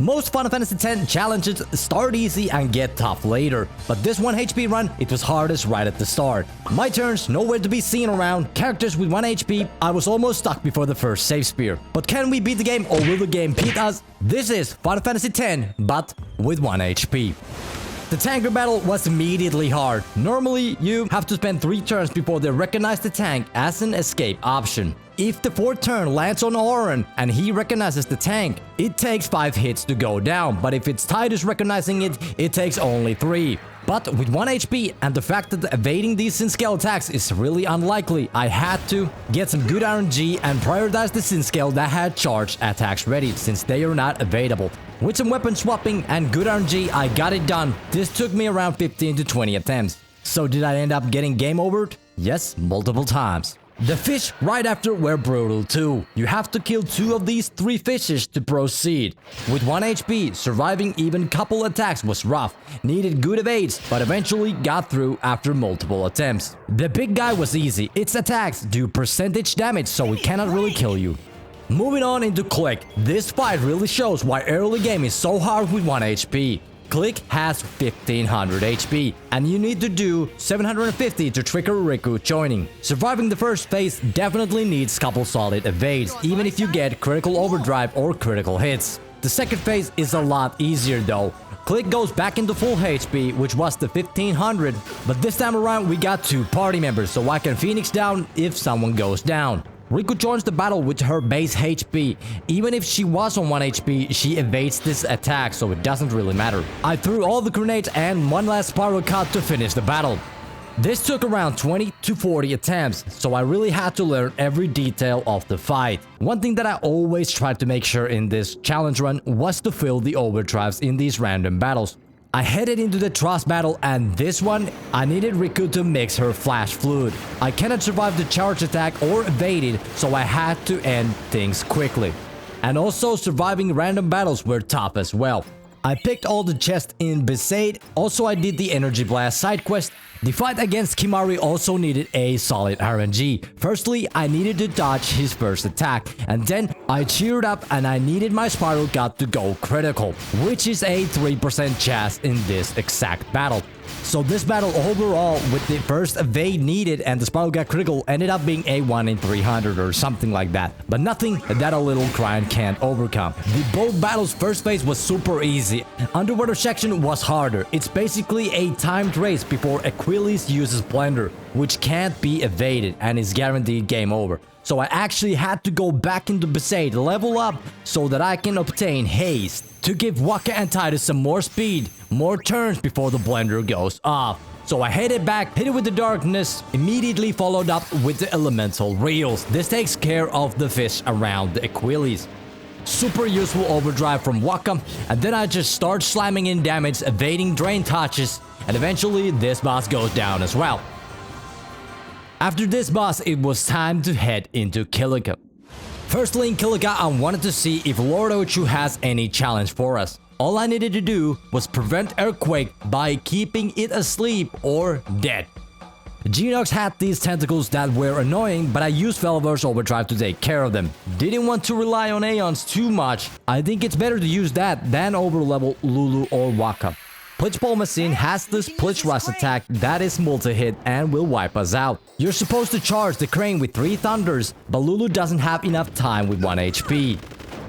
Most Final Fantasy X challenges start easy and get tough later, but this 1 HP run, it was hardest right at the start. My turns, nowhere to be seen around, characters with 1 HP, I was almost stuck before the first save spear. But can we beat the game or will the game beat us? This is Final Fantasy X, but with 1 HP. The tanker battle was immediately hard. Normally, you have to spend 3 turns before they recognize the tank as an escape option. If the 4th turn lands on Auron and he recognizes the tank, it takes 5 hits to go down, but if it's Tidus recognizing it, it takes only 3. But with 1 HP and the fact that evading these Sinscale attacks is really unlikely, I had to get some good RNG and prioritize the Sinscale that had charged attacks ready since they are not evadable. With some weapon swapping and good RNG, I got it done. This took me around 15 to 20 attempts. So did I end up getting game overed? Yes, multiple times. The fish right after were brutal too. You have to kill 2 of these 3 fishes to proceed. With 1 HP, surviving even couple attacks was rough. Needed good evades, but eventually got through after multiple attempts. The big guy was easy. Its attacks do percentage damage, so it cannot really kill you. Moving on into Klikk. This fight really shows why early game is so hard with 1 HP. Klikk has 1500 HP, and you need to do 750 to trigger Riku joining. Surviving the first phase definitely needs couple solid evades, even if you get critical overdrive or critical hits. The second phase is a lot easier though. Klikk goes back into full HP, which was the 1500, but this time around we got 2 party members, so I can Phoenix down if someone goes down. Riku joins the battle with her base HP. Even if she was on 1 HP, she evades this attack, so it doesn't really matter. I threw all the grenades and one last spiral cut to finish the battle. This took around 20 to 40 attempts, so I really had to learn every detail of the fight. One thing that I always tried to make sure in this challenge run was to fill the overdrives in these random battles. I headed into the Trust battle, and this one, I needed Riku to mix her flash fluid. I cannot survive the charge attack or evade it, so I had to end things quickly. And also surviving random battles were tough as well. I picked all the chests in Besaid, also I did the Energy Blast side quest. The fight against Kimahri also needed a solid RNG. Firstly, I needed to dodge his first attack, and then I cheered up and I needed my spiral cut to go critical, which is a 3% chance in this exact battle. So this battle overall, with the first evade needed and the spiral got critical, ended up being a 1 in 300 or something like that. But nothing that a little grind can't overcome. The boat battle's first phase was super easy. Underwater section was harder. It's basically a timed race before Achilles uses Blender, which can't be evaded and is guaranteed game over. So I actually had to go back into Besaid, level up, so that I can obtain haste to give Waka and Tidus some more speed, more turns before the blender goes off. So I headed back, hit it with the darkness, immediately followed up with the elemental reels. This takes care of the fish around the Achilles. Super useful overdrive from Waka, and then I just start slamming in damage, evading drain touches, and eventually this boss goes down as well. After this boss, it was time to head into Kilika. Firstly in Kilika, I wanted to see if Lord Ochu has any challenge for us. All I needed to do was prevent Earthquake by keeping it asleep or dead. Geonox had these tentacles that were annoying, but I used Felver's Overdrive to take care of them. Didn't want to rely on Aeons too much. I think it's better to use that than overlevel Lulu or Waka. Blitzball Machine has this Blitz Rush attack that is multi-hit and will wipe us out. You're supposed to charge the crane with 3 thunders, but Lulu doesn't have enough time with 1 HP.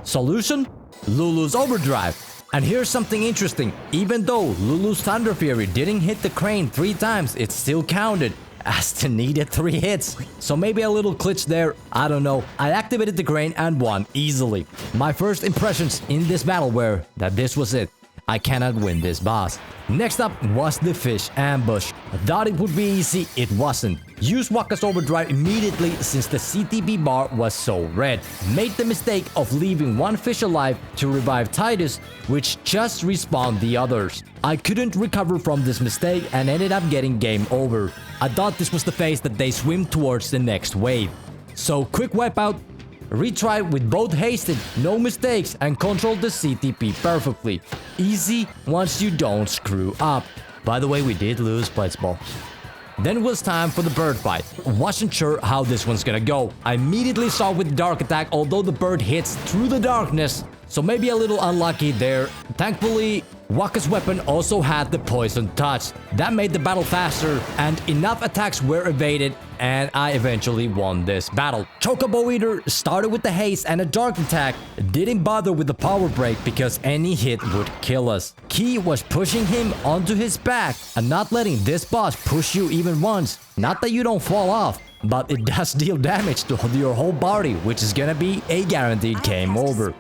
Solution? Lulu's Overdrive. And here's something interesting. Even though Lulu's Thunder Fury didn't hit the crane 3 times, it still counted as the needed 3 hits. So maybe a little glitch there, I don't know. I activated the crane and won easily. My first impressions in this battle were that this was it. I cannot win this boss. Next up was the fish ambush. I thought it would be easy, it wasn't. Used Waka's Overdrive immediately since the CTB bar was so red. Made the mistake of leaving 1 fish alive to revive Tidus, which just respawned the others. I couldn't recover from this mistake and ended up getting game over. I thought this was the phase that they swim towards the next wave. So quick wipeout. Retried with both hasted, no mistakes, and controlled the CTP perfectly. Easy once you don't screw up. By the way, we did lose Blitzball. Then it was time for the bird fight. Wasn't sure how this one's gonna go. I immediately saw with the dark attack, although the bird hits through the darkness, so maybe a little unlucky there. Thankfully, Wakka's weapon also had the poison touch. That made the battle faster, and enough attacks were evaded, and I eventually won this battle. Chocobo Eater started with the haste and a dark attack, didn't bother with the power break because any hit would kill us. Key was pushing him onto his back and not letting this boss push you even once. Not that you don't fall off, but it does deal damage to your whole body, which is gonna be a guaranteed game over.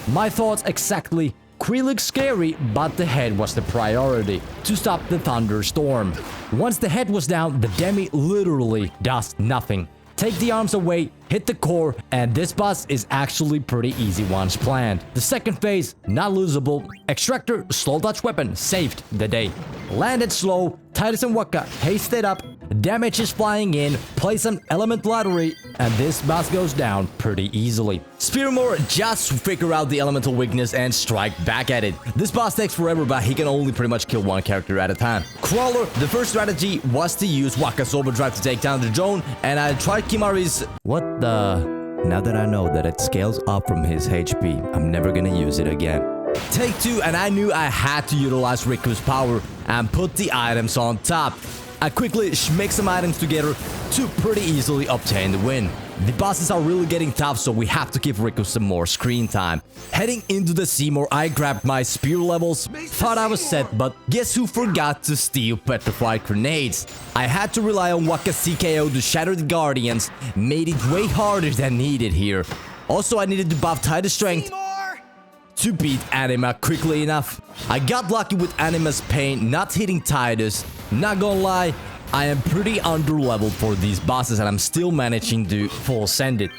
My thoughts exactly. Klikk looked scary, but the head was the priority to stop the thunderstorm. Once the head was down, the Demi literally does nothing. Take the arms away, hit the core, and this boss is actually pretty easy once planned. The second phase, not losable. Extractor, slow touch weapon, saved the day. Landed slow, Titus and Wakka hasted up, damage is flying in, play some element lottery, and this boss goes down pretty easily. Spearmore just figure out the elemental weakness and strike back at it. This boss takes forever, but he can only pretty much kill one character at a time. Crawler, the first strategy was to use Wakka's overdrive to take down the drone, and I tried Kimahri's... What the... Now that I know that it scales up from his HP, I'm never gonna use it again. Take two, and I knew I had to utilize Riku's power and put the items on top. I quickly mix some items together to pretty easily obtain the win. The bosses are really getting tough, so we have to give Riku some more screen time. Heading into the Seymour, I grabbed my spear levels, thought I was set, but guess who forgot to steal petrified grenades? I had to rely on Wakka's CKO to shatter the Guardians, made it way harder than needed here. Also, I needed to buff Titus strength to beat Anima quickly enough. I got lucky with Anima's pain not hitting Titus. Not gonna lie, I am pretty underleveled for these bosses and I'm still managing to full send it.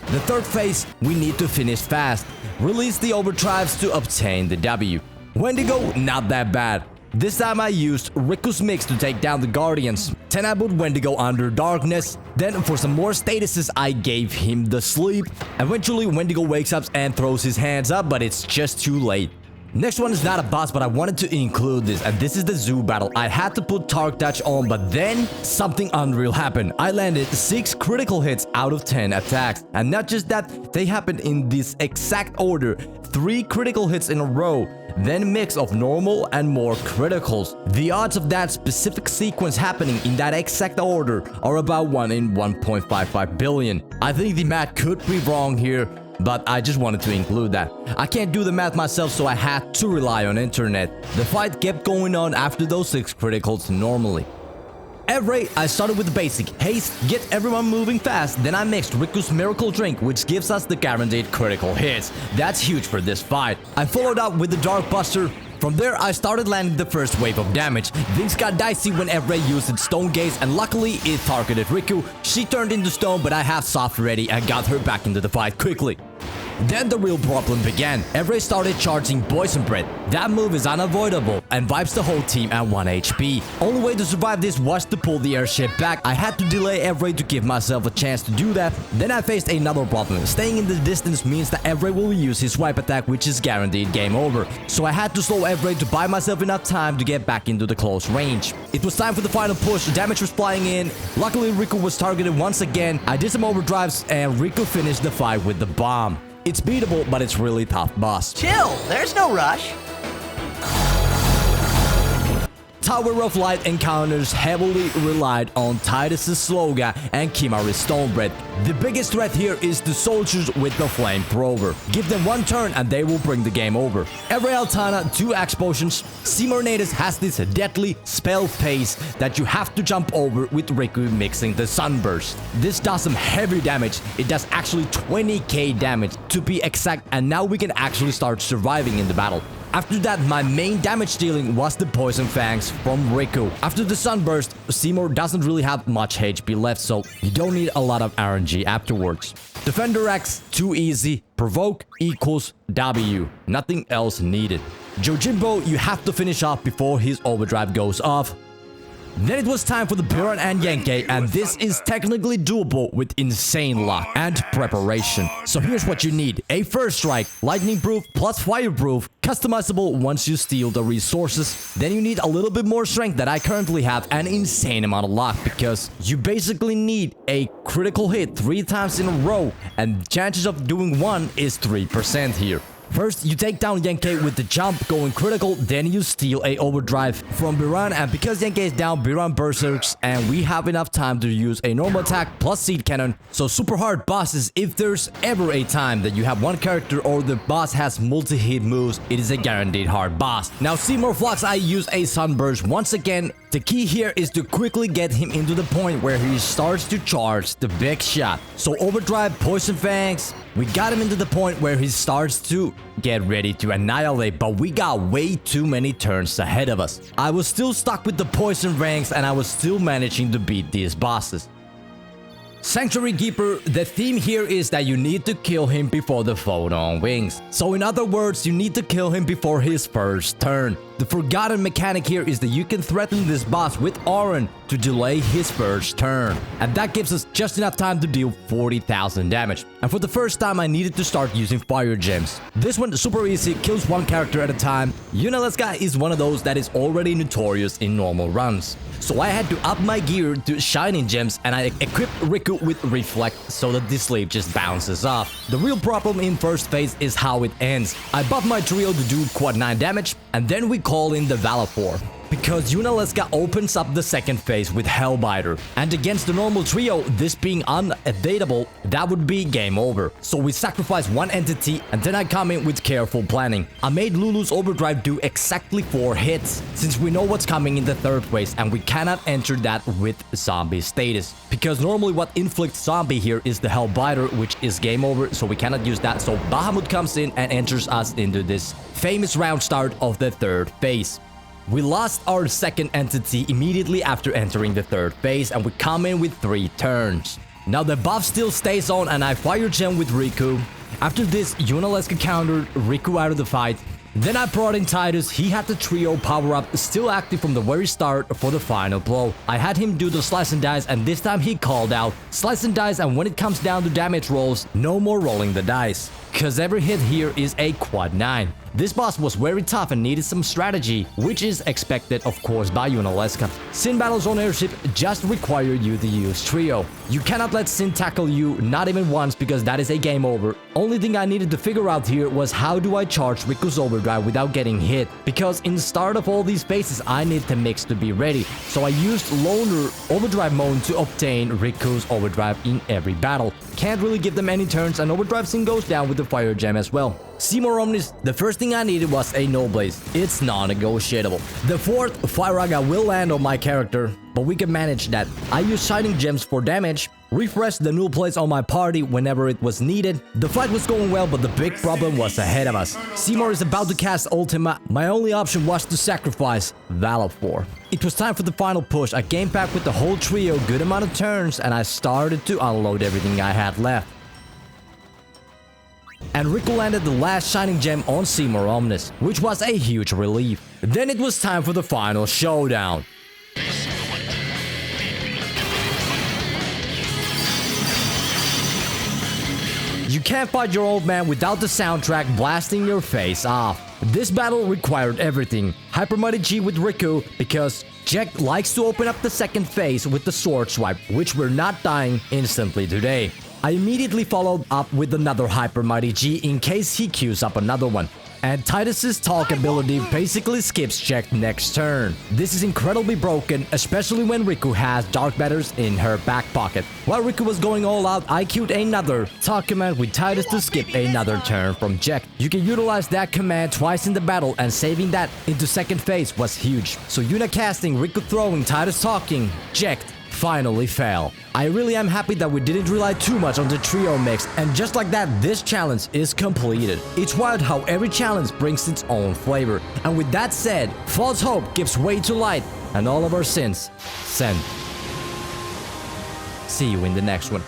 The third phase, we need to finish fast. Release the overdrives to obtain the W. Wendigo, not that bad. This time I used Riku's mix to take down the Guardians. Then I put Wendigo under darkness. Then for some more statuses I gave him the sleep. Eventually Wendigo wakes up and throws his hands up, but it's just too late. Next one is not a boss, but I wanted to include this, and this is the zoo battle. I had to put Tark Touch on, but then something unreal happened. I landed 6 critical hits out of 10 attacks, and not just that, they happened in this exact order. 3 critical hits in a row, then a mix of normal and more criticals. The odds of that specific sequence happening in that exact order are about 1 in 1.55 billion. I think the math could be wrong here, but I just wanted to include that. I can't do the math myself, so I had to rely on internet. The fight kept going on after those 6 criticals normally. Evrae, I started with the basic haste, get everyone moving fast, then I mixed Riku's miracle drink, which gives us the guaranteed critical hits. That's huge for this fight. I followed up with the Dark Buster. From there, I started landing the first wave of damage. Things got dicey when Evrae used its stone gaze, and luckily it targeted Riku. She turned into stone, but I have soft ready and got her back into the fight quickly. Then the real problem began. Evrae started charging Poison Breath. That move is unavoidable and wipes the whole team at 1 HP. Only way to survive this was to pull the airship back. I had to delay Evrae to give myself a chance to do that. Then I faced another problem. Staying in the distance means that Evrae will use his swipe attack, which is guaranteed game over. So I had to slow Evrae to buy myself enough time to get back into the close range. It was time for the final push. Damage was flying in. Luckily, Riku was targeted once again. I did some overdrives and Riku finished the fight with the bomb. It's beatable, but it's really tough boss. Chill, there's no rush. Tower of Light encounters heavily relied on Titus's Sloga and Kimahri's Stone Breath. The biggest threat here is the soldiers with the flamethrower. Give them one turn and they will bring the game over. Every Altana, 2 axe potions. Seymour has this deadly spell phase that you have to jump over with Riku mixing the Sunburst. This does some heavy damage. It does actually 20k damage to be exact, and now we can actually start surviving in the battle. After that, my main damage dealing was the Poison Fangs from Riku. After the Sunburst, Seymour doesn't really have much HP left, so you don't need a lot of RNG afterwards. Defender Axe, too easy. Provoke equals W. Nothing else needed. Jimbo, you have to finish off before his overdrive goes off. Then it was time for the Piran and Yankee, and this is technically doable with insane luck and preparation. So here's what you need: a first strike, lightning proof plus fireproof, customizable once you steal the resources. Then you need a little bit more strength that I currently have, an insane amount of luck, because you basically need a critical hit 3 times in a row, and chances of doing one is 3% here. First, you take down Yankee with the jump going critical, then you steal a overdrive from Biran, and because Yankee is down, Biran berserks, and we have enough time to use a normal attack plus seed cannon. So super hard bosses, if there's ever a time that you have one character or the boss has multi-hit moves, it is a guaranteed hard boss. Now Seymour Flux, I use a sunburst once again. The key here is to quickly get him into the point where he starts to charge the big shot. So overdrive, poison fangs, we got him into the point where he starts to get ready to annihilate, but we got way too many turns ahead of us. I was still stuck with the poison fangs and I was still managing to beat these bosses. Sanctuary Keeper, the theme here is that you need to kill him before the photon wings. So in other words, you need to kill him before his first turn. The forgotten mechanic here is that you can threaten this boss with Auron to delay his first turn. And that gives us just enough time to deal 40,000 damage. And for the first time, I needed to start using fire gems. This one super easy, kills one character at a time. Yunaleska is one of those that is already notorious in normal runs. So I had to up my gear to shining gems, and I equipped Riku with reflect so that this sleeve just bounces off. The real problem in first phase is how it ends. I buffed my trio to do quad 9 damage, and then we call in the Valafor, because Yunaleska opens up the second phase with Hellbiter. And against the normal trio, this being unevadable, that would be game over. So we sacrifice one entity, and then I come in with careful planning. I made Lulu's overdrive do exactly 4 hits, since we know what's coming in the third phase, and we cannot enter that with zombie status. Because normally what inflicts zombie here is the Hellbiter, which is game over, so we cannot use that. So Bahamut comes in and enters us into this famous round start of the third phase. We lost our second entity immediately after entering the third phase, and we come in with 3 turns. Now the buff still stays on, and I fire gem with Riku. After this, Yunaleska countered Riku out of the fight. Then I brought in Titus. He had the trio power up still active from the very start for the final blow. I had him do the slice and dice, and this time he called out slice and dice, and when it comes down to damage rolls, no more rolling the dice, cause every hit here is a quad 9. This boss was very tough and needed some strategy, which is expected of course by Yunaleska. Sin battles on Airship just require you to use trio. You cannot let Sin tackle you, not even once, because that is a game over. Only thing I needed to figure out here was how do I charge Riku's overdrive without getting hit, because in the start of all these phases I need the mix to be ready. So I used Loner overdrive mode to obtain Riku's overdrive in every battle. Can't really give them any turns, and overdrive Sin goes down with the fire gem as well. Seymour Omnis, the first thing I needed was a no blaze. It's non-negotiable. The fourth Firaga will land on my character, but we can manage that. I used shining gems for damage, refreshed the null plates on my party whenever it was needed. The fight was going well, but the big problem was ahead of us. Seymour is about to cast Ultima. My only option was to sacrifice Valafor. It was time for the final push. I came back with the whole trio, good amount of turns, and I started to unload everything I had left. And Riku landed the last shining gem on Seymour Omnis, which was a huge relief. Then it was time for the final showdown. You can't fight your old man without the soundtrack blasting your face off. This battle required everything. Hyper Mighty G with Riku, because Jack likes to open up the second phase with the sword swipe, which we're not dying instantly today. I immediately followed up with another Hyper Mighty G in case he queues up another one. And Titus's talk ability basically skips Jack next turn. This is incredibly broken, especially when Riku has Dark Matters in her back pocket. While Riku was going all out, I queued another talk command with Titus to skip another turn from Jack. You can utilize that command twice in the battle, and saving that into second phase was huge. So Yuna casting, Riku throwing, Titus talking, Jack finally fell. I really am happy that we didn't rely too much on the trio mix, and just like that, this challenge is completed. It's wild how every challenge brings its own flavor. And with that said, false hope gives way to light, and all of our sins send. See you in the next one.